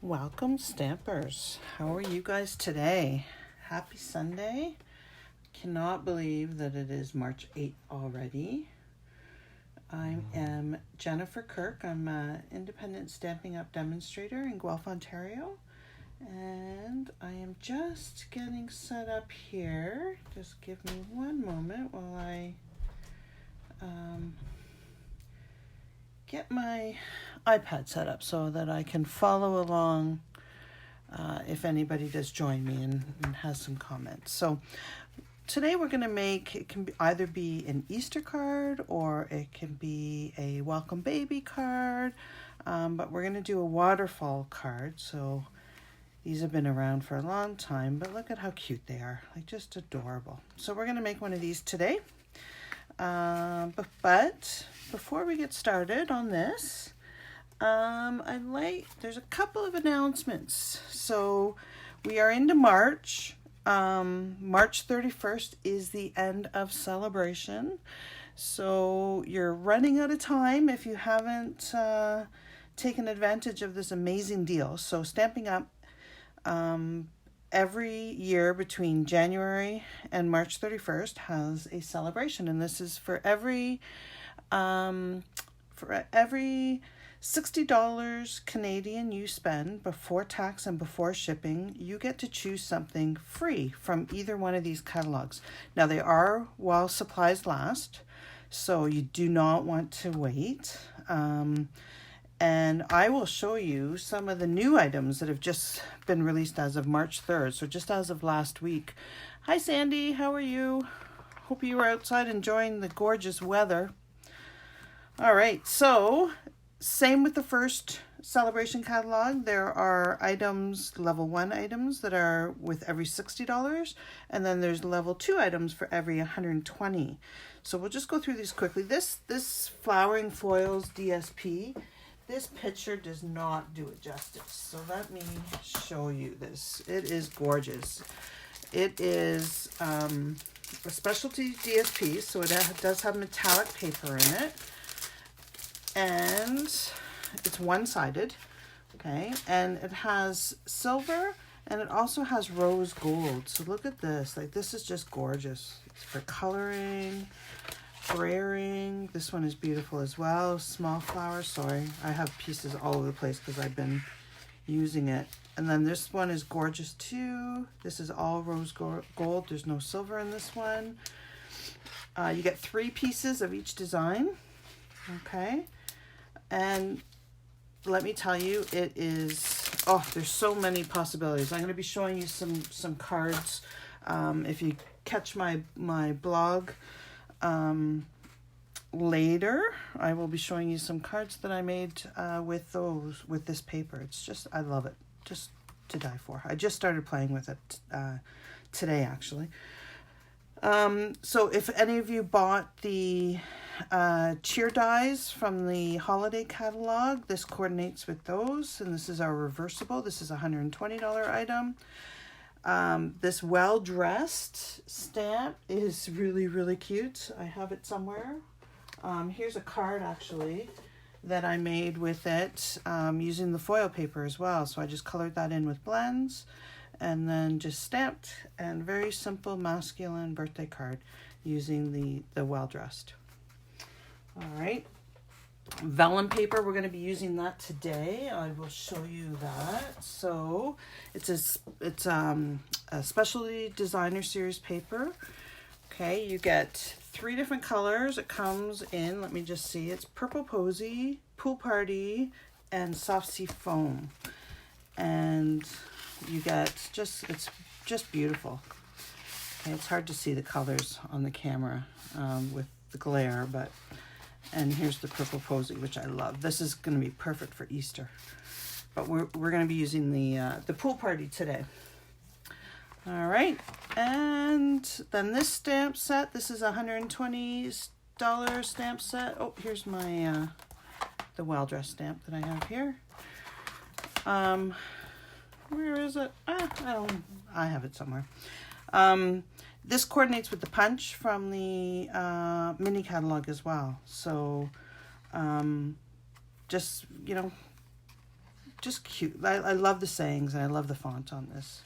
Welcome, Stampers. How are you guys today? Happy Sunday. Cannot believe that it is March 8th already. I am Jennifer Kirk. I'm an independent Stampin' Up! Demonstrator in Guelph, Ontario. And I am just getting set up here. Just give me one moment while I get my iPad set up so that I can follow along if anybody does join me and has some comments. So today we're going to make, it can either be an Easter card or it can be a welcome baby card, but we're going to do a waterfall card. So these have been around for a long time, but look at how cute they are, like just adorable. So we're going to make one of these today. But before we get started on this, there's a couple of announcements. So we are into March. March 31st is the end of celebration. So you're running out of time if you haven't taken advantage of this amazing deal. So Stampin' Up! Every year between January and March 31st has a celebration, and this is for every $60 Canadian you spend before tax and before shipping, you get to choose something free from either one of these catalogs. Now they are while supplies last, so you do not want to wait. And I will show you some of the new items that have just been released as of March 3rd. So just as of last week. Hi, Sandy. How are you? Hope you were outside enjoying the gorgeous weather. All right. So same with the first celebration catalog. There are items, level 1 items that are with every $60. And then there's level 2 items for every $120. So we'll just go through these quickly. This Flowering Foils DSP, this picture does not do it justice. So let me show you this. It is gorgeous. It is a specialty DSP, so it does have metallic paper in it. And it's one-sided, okay? And it has silver, and it also has rose gold. So look at this. Like, this is just gorgeous. It's for coloring, spraying. This one is beautiful as well. Small flowers. Sorry, I have pieces all over the place because I've been using it. And then this one is gorgeous too. This is all rose gold. There's no silver in this one. You get 3 pieces of each design. Okay. And let me tell you, it is, there's so many possibilities. I'm going to be showing you some cards. If you catch my blog, later I will be showing you some cards that I made with this paper. It's just, I love it, just to die for. I just started playing with it today actually. So if any of you bought the cheer dies from the holiday catalog, this coordinates with those, and this is our reversible. This is a $120 item. This well-dressed stamp is really, really cute. I have it somewhere. Here's a card actually that I made with it using the foil paper as well. So I just colored that in with blends and then just stamped, and very simple masculine birthday card using the well-dressed. All right. Vellum paper, we're going to be using that today. I will show you that. So it's a specialty designer series paper. Okay, you get 3 different colors. It comes in, let me just see, it's Purple Posy, Pool Party, and Soft Sea Foam. And you get it's just beautiful. Okay, it's hard to see the colors on the camera with the glare, but, and here's the Purple Posy, which I love. This is going to be perfect for Easter. But we're going to be using the Pool Party today. All right, and then this stamp set, this is a $120 stamp set. Oh, here's my the well-dressed stamp that I have here. Where is it? I have it somewhere. This coordinates with the punch from the mini catalog as well. So just, just cute. I love the sayings and I love the font on this.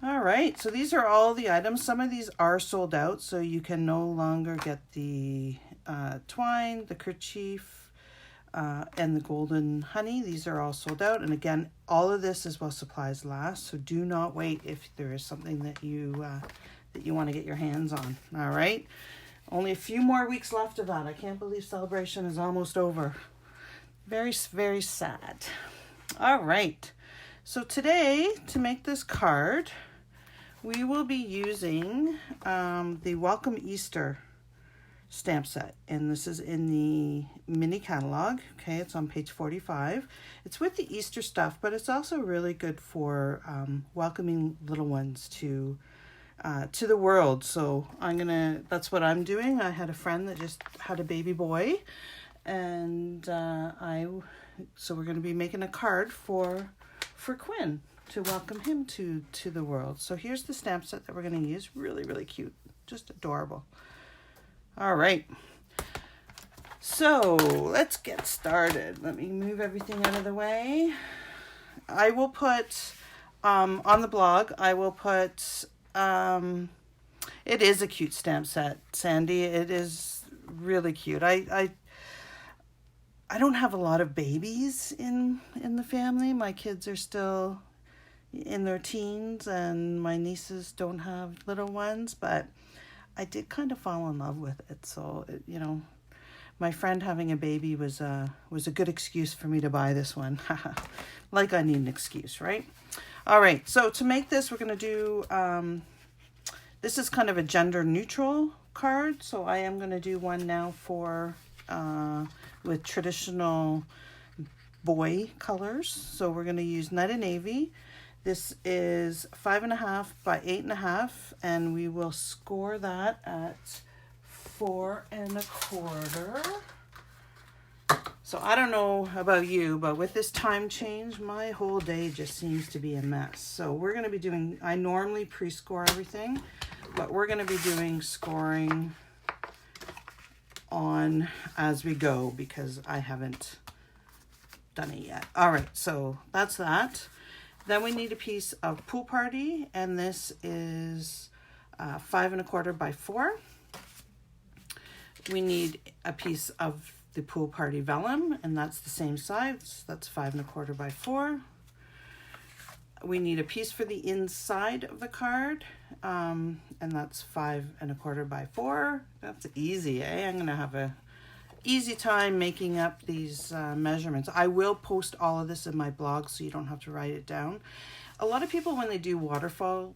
All right, so these are all the items. Some of these are sold out, so you can no longer get the twine, the kerchief, and the golden honey. These are all sold out. And again, all of this is while supplies last, so do not wait if there is something that you want to get your hands on. All right, only a few more weeks left of that. I can't believe celebration is almost over. Very, very sad. All right, so today to make this card, we will be using the Welcome Easter stamp set, and this is in the mini catalog. Okay, it's on page 45. It's with the Easter stuff, but it's also really good for welcoming little ones to the world. So that's what I'm doing. I had a friend that just had a baby boy, and so we're gonna be making a card for Quinn to welcome him to the world. So here's the stamp set that we're going to use. Really, really cute. Just adorable. All right. So let's get started. Let me move everything out of the way. I will put, on the blog, I will put, it is a cute stamp set, Sandy. It is really cute. I don't have a lot of babies in the family. My kids are still in their teens, and my nieces don't have little ones, but I did kind of fall in love with it. So, my friend having a baby was a good excuse for me to buy this one. Like I need an excuse, right? All right, so to make this, we're going to do, this is kind of a gender neutral card. So I am going to do one now with traditional boy colors. So we're going to use Night of Navy. This is 5.5 by 8.5, and we will score that at 4 1/4. So I don't know about you, but with this time change, my whole day just seems to be a mess. So we're going to be doing, I normally pre-score everything, but we're going to be doing scoring on as we go because I haven't done it yet. All right, so that's that. Then we need a piece of Pool Party, and this is 5 1/4 by 4. We need a piece of the Pool Party vellum, and that's the same size. That's 5 1/4 by 4. We need a piece for the inside of the card, and that's 5 1/4 by 4. That's easy, eh? I'm gonna have a easy time making up these measurements. I will post all of this in my blog so you don't have to write it down. A lot of people, when they do waterfall,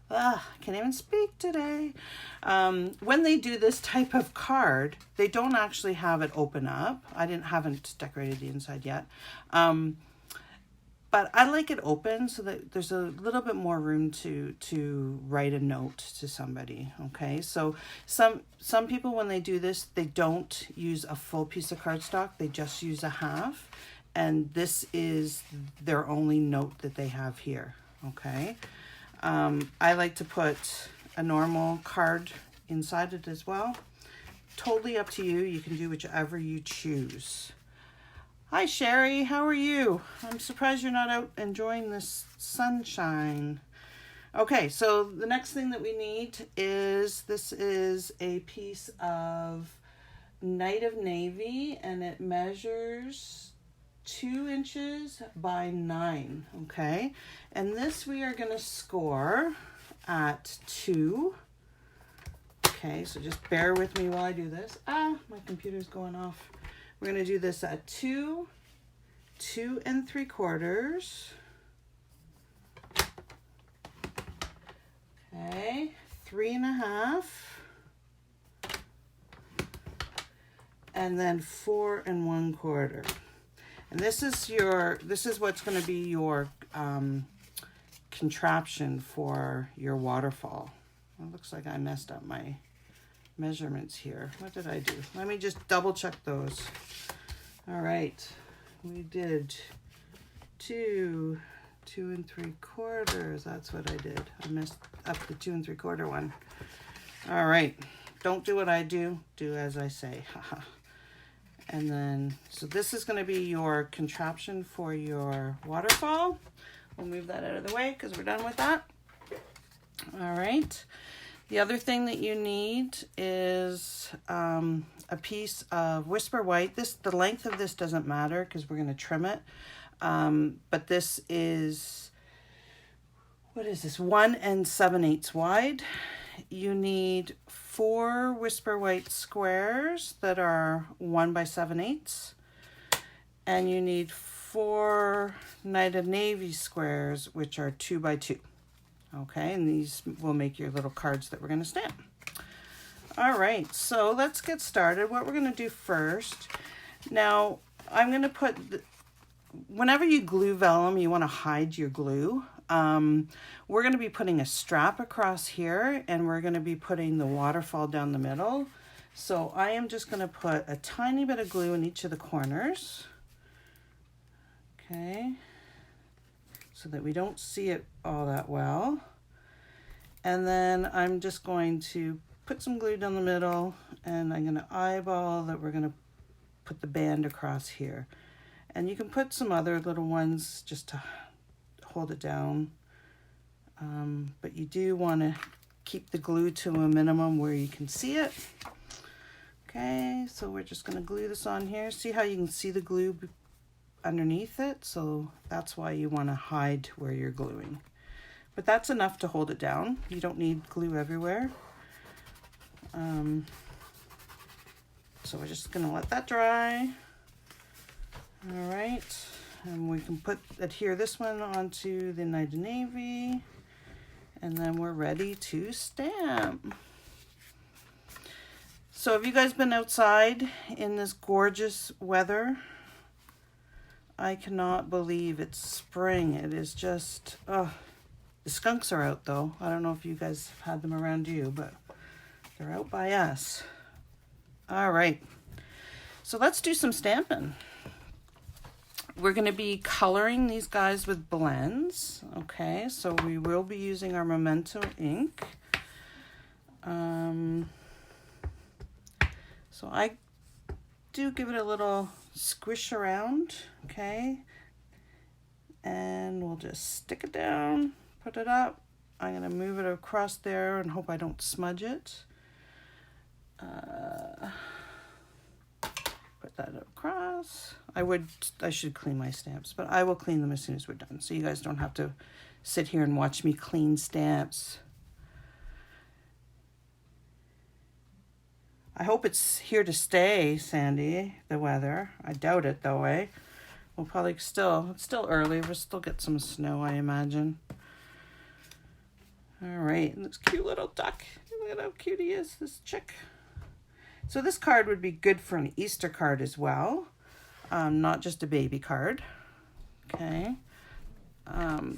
I can't even speak today. When they do this type of card, they don't actually have it open up. I haven't decorated the inside yet. But I like it open so that there's a little bit more room to write a note to somebody, okay? So some people, when they do this, they don't use a full piece of cardstock. They just use a half, and this is their only note that they have here, okay? I like to put a normal card inside it as well. Totally up to you. You can do whichever you choose. Hi, Sherry. How are you? I'm surprised you're not out enjoying this sunshine. Okay, so the next thing that we need is, this is a piece of Night of Navy, and it measures 2 inches by 9, okay? And this we are going to score at 2. Okay, so just bear with me while I do this. My computer's going off. We're going to do this at 2 3/4. Okay, 3 1/2. And then 4 1/4. And this is what's going to be your contraption for your waterfall. It looks like I messed up my measurements here. What did I do? Let me just double check those. All right, we did 2 3/4. That's what I did. I messed up the 2 3/4 one. All right, don't do what I do. Do as I say. And then, so this is going to be your contraption for your waterfall. We'll move that out of the way because we're done with that. All right. The other thing that you need is a piece of Whisper White. The length of this doesn't matter because we're going to trim it. But this is, what is this? 1 7/8 wide. You need 4 Whisper White squares that are 1 7/8. And you need 4 Night of Navy squares, which are 2 by 2. Okay, and these will make your little cards that we're going to stamp. All right, so let's get started. What we're going to do first, now I'm going to put, whenever you glue vellum, you want to hide your glue. We're going to be putting a strap across here, and we're going to be putting the waterfall down the middle. So I am just going to put a tiny bit of glue in each of the corners. Okay, so that we don't see it all that well. And then I'm just going to put some glue down the middle, and I'm going to eyeball that we're going to put the band across here. And you can put some other little ones just to hold it down. But you do want to keep the glue to a minimum where you can see it. Okay, so we're just going to glue this on here. See how you can see the glue underneath it? So that's why you want to hide where you're gluing. But that's enough to hold it down. You don't need glue everywhere. So we're just going to let that dry. All right, and we can adhere this one onto the Night of Navy, and then we're ready to stamp. So have you guys been outside in this gorgeous weather? I cannot believe it's spring. It is just, oh, the skunks are out though. I don't know if you guys have had them around you, but they're out by us. All right, so let's do some stamping. We're going to be coloring these guys with blends. Okay, so we will be using our Memento ink. So I do give it a little squish around, okay? And we'll just stick it down, put it up. I'm going to move it across there and hope I don't smudge it. Put that across. I should clean my stamps, but I will clean them as soon as we're done, so you guys don't have to sit here and watch me clean stamps. I hope it's here to stay, Sandy, the weather. I doubt it though, eh? We'll probably it's still early. We'll still get some snow, I imagine. All right, and this cute little duck. Look at how cute he is, this chick. So this card would be good for an Easter card as well, not just a baby card. Okay,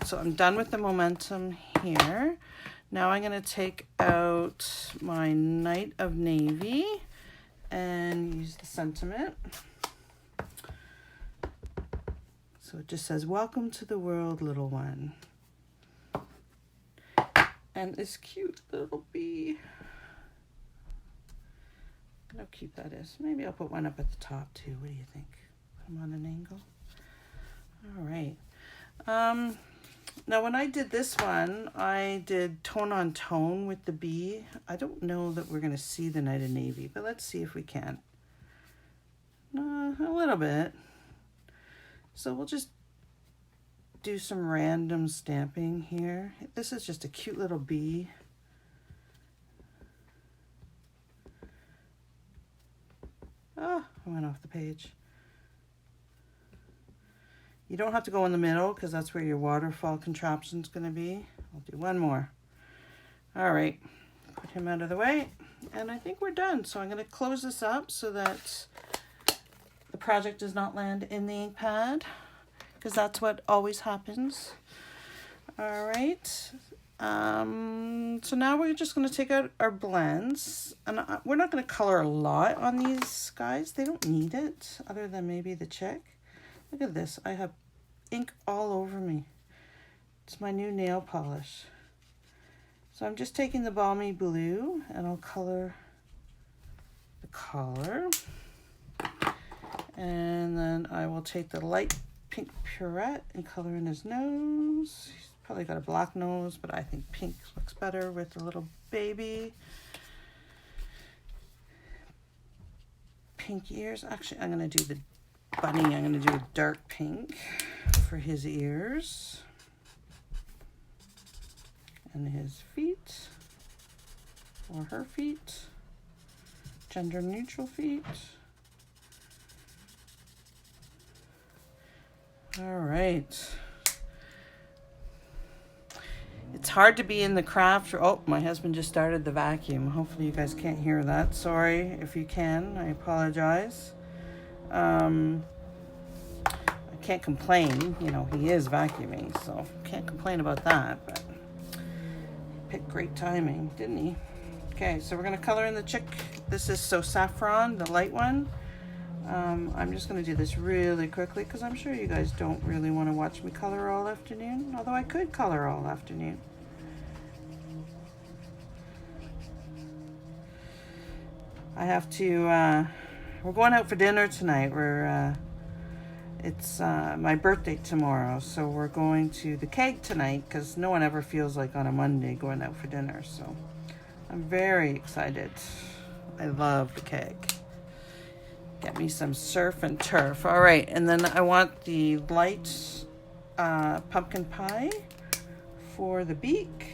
so I'm done with the momentum here. Now I'm going to take out my Night of Navy and use the sentiment. So it just says, "Welcome to the world, little one." And this cute little bee. Look how cute that is. Maybe I'll put one up at the top too. What do you think? Put them on an angle. All right. Now when I did this one, I did tone on tone with the bee. I don't know that we're going to see the Night of Navy, but let's see if we can. A little bit. So we'll just do some random stamping here. This is just a cute little bee. Oh, I went off the page. You don't have to go in the middle because that's where your waterfall contraption is going to be. I'll do one more. All right, put him out of the way, and I think we're done. So I'm going to close this up so that the project does not land in the ink pad, because that's what always happens. All right, so now we're just going to take out our blends, and we're not going to color a lot on these guys. They don't need it, other than maybe the chick. Look at this. I have ink all over me. It's my new nail polish. So I'm just taking the balmy blue and I'll color the collar. And then I will take the light pink Purette and color in his nose. He's probably got a black nose, but I think pink looks better with the little baby. Pink ears. Actually, I'm going to do the bunny. I'm going to do a dark pink for his ears. And his feet. Or her feet. Gender neutral feet. All right. It's hard to be in the craft. Oh, my husband just started the vacuum. Hopefully you guys can't hear that. Sorry if you can. I apologize. I can't complain. You know, he is vacuuming, so can't complain about that. But he picked great timing, didn't he? Okay, so we're going to color in the chick. This is So Saffron, the light one. I'm just going to do this really quickly because I'm sure you guys don't really want to watch me color all afternoon, although I could color all afternoon. I have to, we're going out for dinner tonight. It's my birthday tomorrow, so we're going to the keg tonight because no one ever feels like on a Monday going out for dinner, so I'm very excited. I love the keg. Get me some surf and turf. All right, and then I want the light pumpkin pie for the beak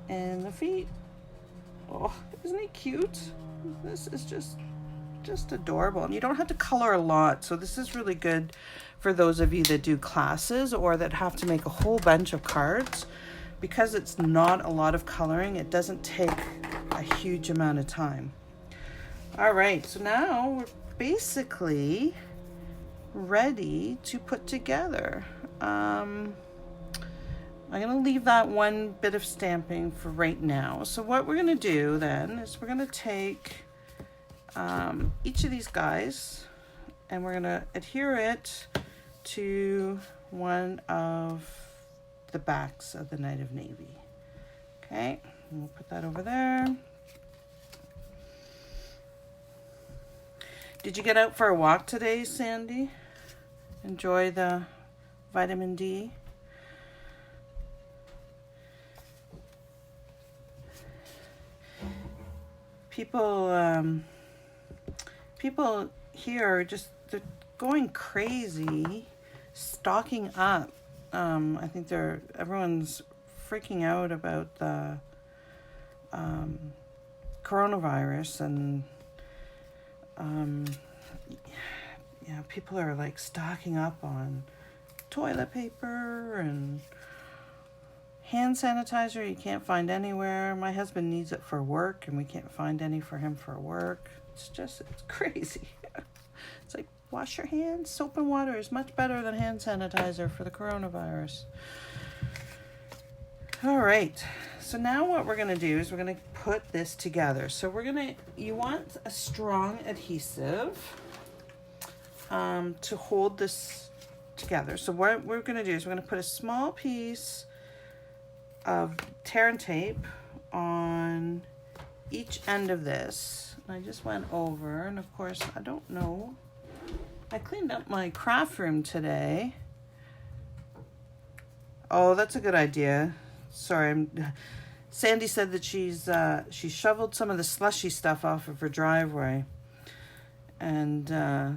and the feet. Oh, isn't he cute? This is just adorable. And you don't have to color a lot, so this is really good for those of you that do classes or that have to make a whole bunch of cards. Because it's not a lot of coloring, it doesn't take a huge amount of time. All right, so now we're basically ready to put together. I'm going to leave that one bit of stamping for right now. So what we're going to do then is we're going to take each of these guys and we're going to adhere it to one of the backs of the Knight of Navy. Okay, and we'll put that over there. Did you get out for a walk today, Sandy? Enjoy the vitamin D? People here are just, they're going crazy, stocking up. I think everyone's freaking out about the coronavirus and yeah, people are like stocking up on toilet paper and hand sanitizer. You can't find anywhere. My husband needs it for work and we can't find any for him for work. It's crazy. It's like, wash your hands. Soap and water is much better than hand sanitizer for the coronavirus. All right. So now what we're going to do is we're going to put this together. So you want a strong adhesive to hold this together. So what we're going to do is we're going to put a small piece of tear and tape on each end of this. I just went over, and of course, I don't know. I cleaned up my craft room today. Oh, that's a good idea. Sorry, Sandy said that she shoveled some of the slushy stuff off of her driveway. And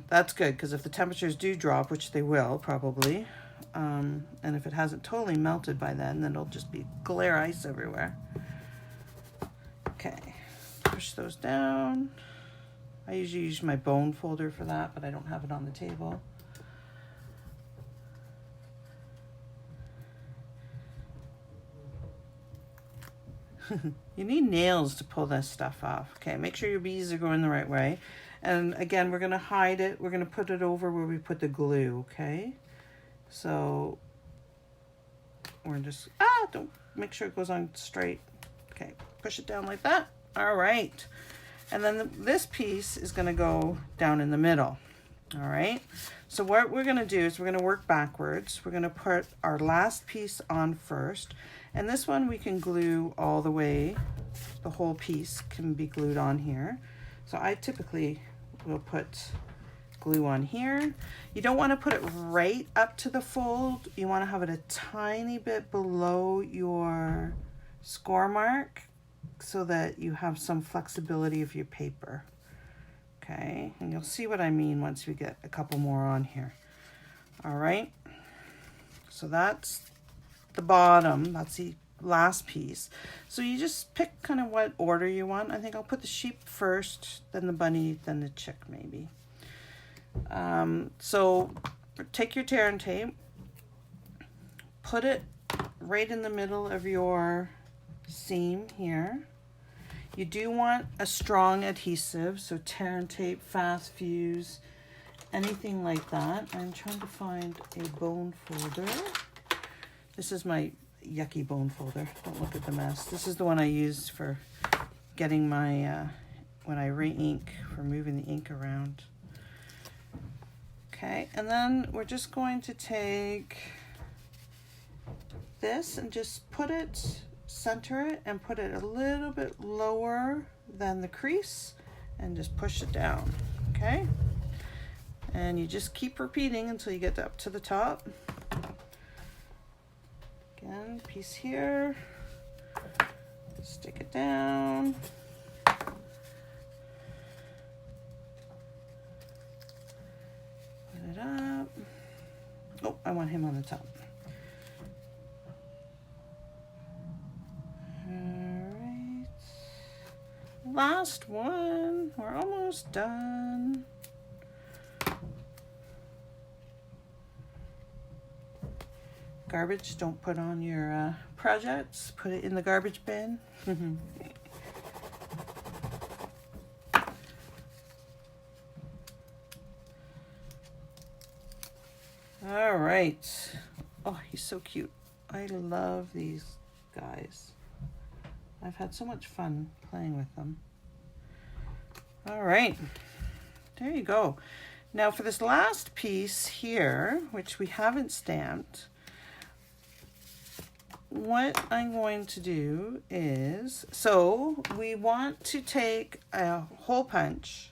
that's good, because if the temperatures do drop, which they will probably, and if it hasn't totally melted by then it'll just be glare ice everywhere. Okay, push those down. I usually use my bone folder for that, but I don't have it on the table. You need nails to pull this stuff off. Okay, make sure your beads are going the right way. And again, we're going to hide it. We're going to put it over where we put the glue, okay? So we're just, don't make sure it goes on straight. Okay, push it down like that. All right. And then this piece is going to go down in the middle. All right. So what we're going to do is we're going to work backwards. We're going to put our last piece on first. And this one we can glue all the way. The whole piece can be glued on here. So I typically will put glue on here. You don't want to put it right up to the fold. You want to have it a tiny bit below your score mark so that you have some flexibility of your paper. Okay, and you'll see what I mean once we get a couple more on here. All right, so that's the bottom, that's the last piece. So you just pick kind of what order you want. I think I'll put the sheep first, then the bunny, then the chick maybe. So take your tear and tape, put it right in the middle of your seam here. You do want a strong adhesive, so tear and tape, fast fuse, anything like that. I'm trying to find a bone folder. This is my yucky bone folder. Don't look at the mess. This is the one I use for getting my, when I re-ink, for moving the ink around. Okay, and then we're just going to take this and just put it, center it, and put it a little bit lower than the crease, and just push it down, okay? And you just keep repeating until you get up to the top. Again, piece here, stick it down. Put it up. Oh, I want him on the top. Alright. Last one. We're almost done. Garbage, don't put on your projects. Put it in the garbage bin. All right. Oh, he's so cute. I love these guys. I've had so much fun playing with them. All right. There you go. Now for this last piece here, which we haven't stamped, what I'm going to do is, so we want to take a hole punch.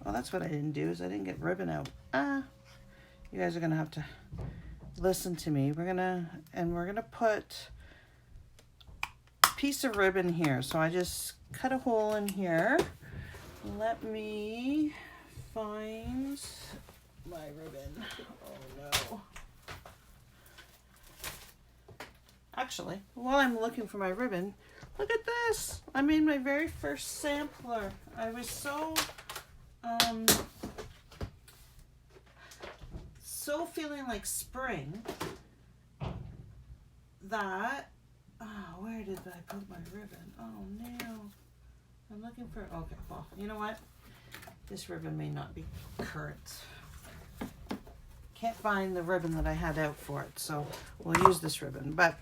Oh, that's what I didn't do, is I didn't get ribbon out. You guys are gonna have to listen to me. We're gonna put a piece of ribbon here. So I just cut a hole in here. Let me find my ribbon. Oh no. Actually, while I'm looking for my ribbon, look at this. I made my very first sampler. I was so feeling like spring that, where did I put my ribbon? Oh no. I'm looking for, okay, well, you know what? This ribbon may not be current. Can't find the ribbon that I had out for it, so we'll use this ribbon. But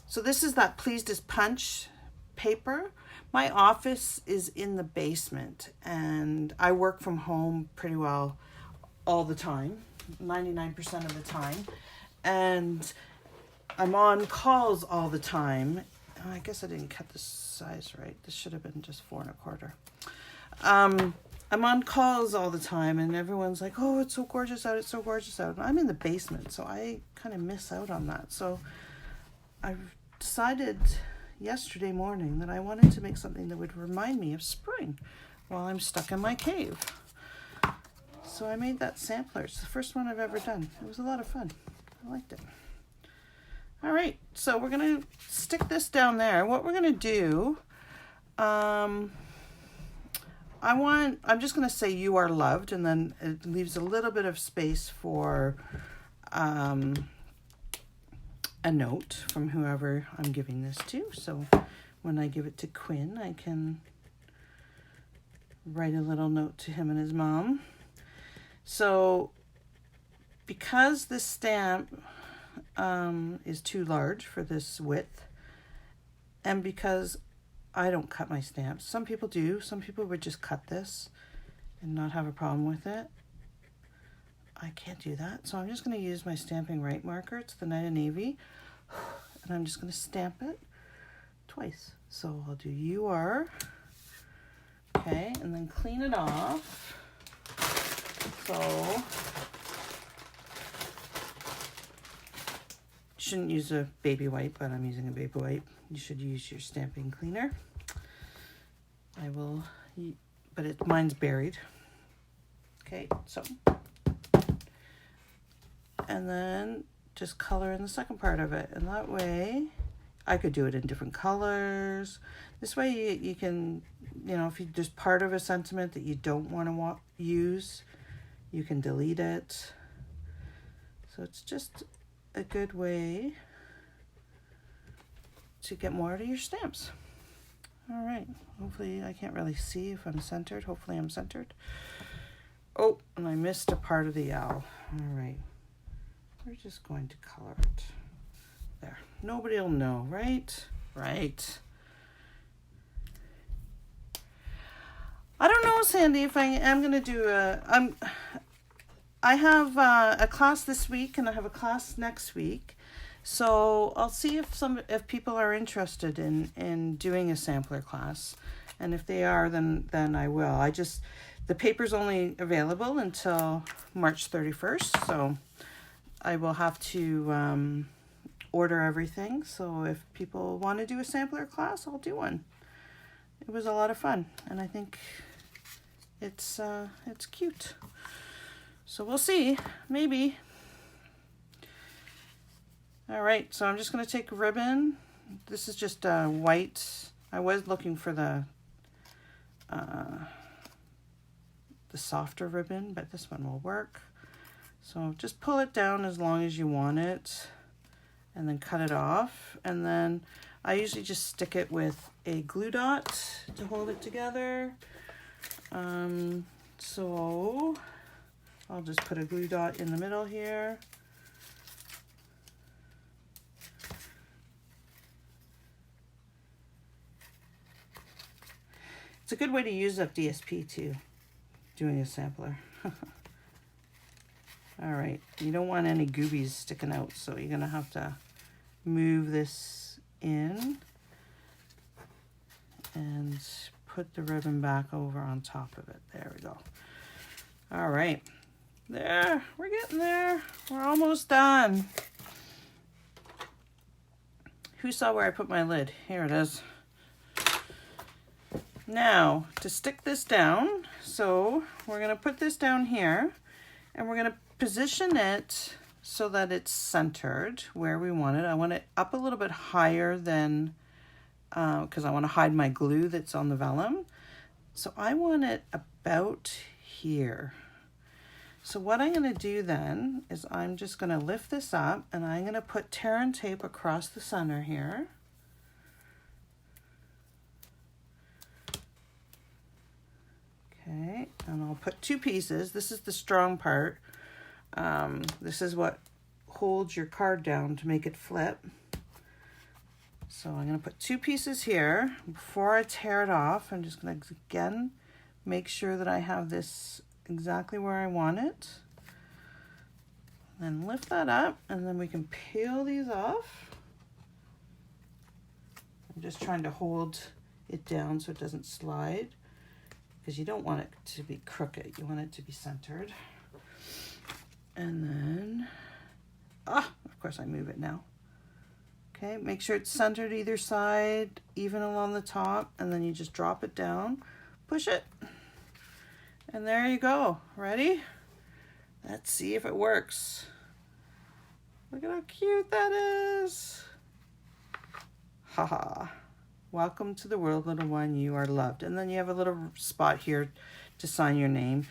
so this is that Pleased as Punch paper. My office is in the basement, and I work from home pretty well all the time, 99% of the time, and I'm on calls all the time. I guess I didn't cut the size right. This should have been just 4 1/4. I'm on calls all the time, and everyone's like, oh, it's so gorgeous out, it's so gorgeous out. And I'm in the basement, so I kind of miss out on that. So I've decided yesterday morning that I wanted to make something that would remind me of spring while I'm stuck in my cave. So I made that sampler. It's the first one I've ever done. It was a lot of fun. I liked it. All right, so we're gonna stick this down there. What we're gonna do, I'm just going to say you are loved, and then it leaves a little bit of space for a note from whoever I'm giving this to. So when I give it to Quinn, I can write a little note to him and his mom. So because this stamp is too large for this width, and because I don't cut my stamps. Some people do. Some people would just cut this and not have a problem with it. I can't do that. So I'm just going to use my stamping right marker. It's the Night of Navy. And I'm just going to stamp it twice. So I'll do you are. Okay, and then clean it off. So shouldn't use a baby wipe, but I'm using a baby wipe. You should use your stamping cleaner. I will, but mine's buried. Okay, so, and then just color in the second part of it, and that way I could do it in different colors. This way you can, you know, if you there's part of a sentiment that you don't want to use, you can delete it. So it's just a good way to get more out of your stamps. All right, hopefully I can't really see if I'm centered. Hopefully I'm centered. Oh, and I missed a part of the owl. All right, we're just going to color it. There, nobody will know, right? Right. I don't know, Sandy, if I am going to do I have a class this week and I have a class next week. So I'll see if people are interested in doing a sampler class. And if they are, then I will. The paper's only available until March 31st. So I will have to order everything. So if people want to do a sampler class, I'll do one. It was a lot of fun. And I think it's cute. So we'll see, maybe. All right, so I'm just going to take a ribbon. This is just white. I was looking for the softer ribbon, but this one will work. So just pull it down as long as you want it, and then cut it off. And then I usually just stick it with a glue dot to hold it together. So I'll just put a glue dot in the middle here. It's a good way to use up DSP too, doing a sampler. All right, you don't want any goobies sticking out, so you're gonna have to move this in and put the ribbon back over on top of it. There we go. All right, there, we're getting there. We're almost done. Who saw where I put my lid? Here it is. Now, to stick this down, so we're going to put this down here, and we're going to position it so that it's centered where we want it. I want it up a little bit higher than, because I want to hide my glue that's on the vellum. So I want it about here. So what I'm going to do then is I'm just going to lift this up, and I'm going to put tear and tape across the center here. Okay, and I'll put two pieces. This is the strong part. This is what holds your card down to make it flip. So I'm going to put two pieces here. Before I tear it off, I'm just going to, again, make sure that I have this exactly where I want it. Then lift that up, and then we can peel these off. I'm just trying to hold it down so it doesn't slide, because you don't want it to be crooked. You want it to be centered. And then, of course I move it now. Okay, make sure it's centered either side, even along the top, and then you just drop it down, push it, and there you go. Ready? Let's see if it works. Look at how cute that is. Haha. Welcome to the world, little one. You are loved. And then you have a little spot here to sign your name.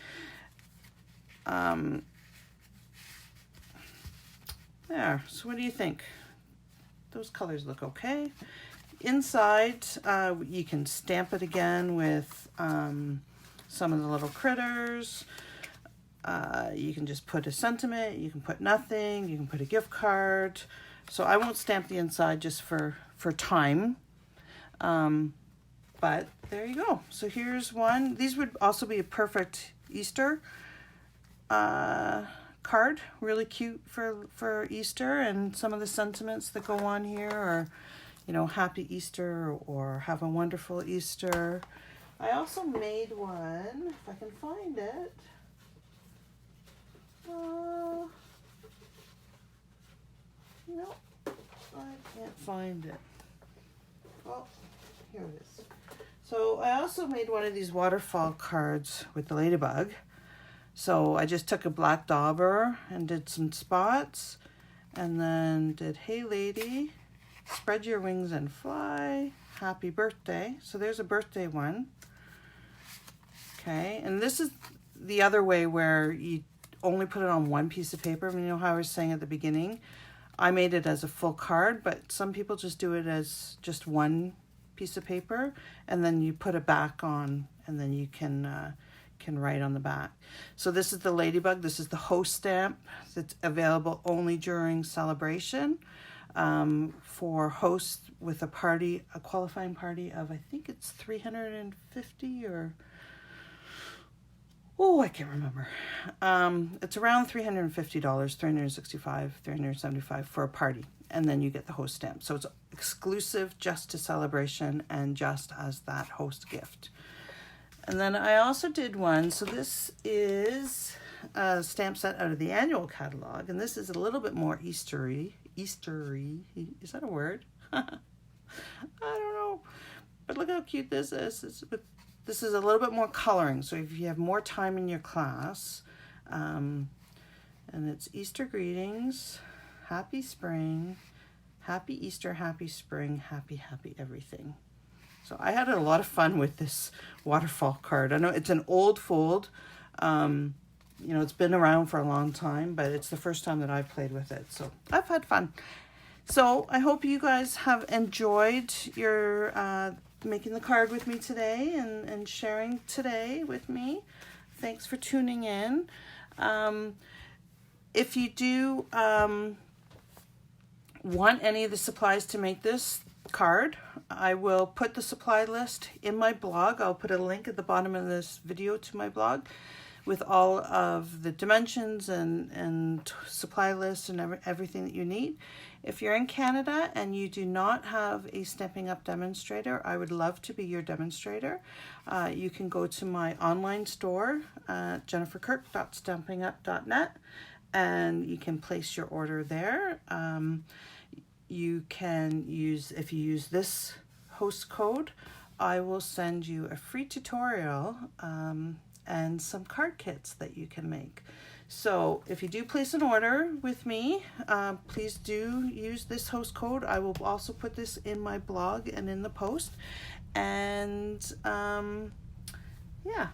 There. So what do you think? Those colors look okay. Inside, you can stamp it again with some of the little critters. You can just put a sentiment. You can put nothing. You can put a gift card. So I won't stamp the inside just for time. But there you go. So here's one. These would also be a perfect Easter card. Really cute for Easter, and some of the sentiments that go on here are, you know, Happy Easter or Have a Wonderful Easter. I also made one, if I can find it. No, I can't find it. Oh, here it is. So I also made one of these waterfall cards with the ladybug. So I just took a black dauber and did some spots, and then did "Hey lady, spread your wings and fly, happy birthday." So there's a birthday one. Okay, and this is the other way where you only put it on one piece of paper. You know how I was saying at the beginning, I made it as a full card, but some people just do it as just one piece of paper, and then you put it back on, and then you can write on the back. So this is the ladybug. This is the host stamp that's available only during celebration for hosts with a party, a qualifying party of, I think it's 350 or, oh, I can't remember. It's around $350, $365, $375 for a party. And then you get the host stamp. So it's exclusive just to celebration and just as that host gift. And then I also did one. So this is a stamp set out of the annual catalog. And this is a little bit more Eastery. Eastery. Is that a word? I don't know. But look how cute this is. This is a little bit more coloring. So if you have more time in your class, and it's Easter greetings, happy spring, happy Easter, happy spring, happy everything. So I had a lot of fun with this waterfall card. I know it's an old fold. You know, it's been around for a long time, but it's the first time that I've played with it. So I've had fun. So I hope you guys have enjoyed your making the card with me today and sharing today with me. Thanks for tuning in. If you do want any of the supplies to make this card, I will put the supply list in my blog. I'll put a link at the bottom of this video to my blog with all of the dimensions and supply list and everything that you need. If you're in Canada and you do not have a Stampin' Up! Demonstrator, I would love to be your demonstrator. You can go to my online store, jenniferkirk.stampingup.net, and you can place your order there. You can use, if you use this host code, I will send you a free tutorial and some card kits that you can make. So if you do place an order with me, please do use this host code. I will also put this in my blog and in the post. And yeah,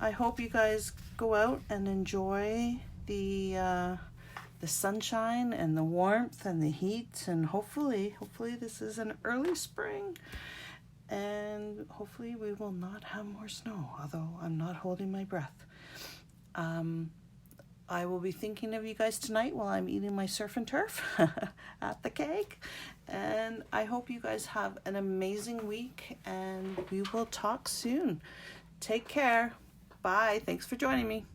I hope you guys go out and enjoy the sunshine and the warmth and the heat, and hopefully this is an early spring, and hopefully we will not have more snow, although I'm not holding my breath. I will be thinking of you guys tonight while I'm eating my surf and turf at the keg, and I hope you guys have an amazing week, and we will talk soon. Take care. Bye. Thanks for joining me.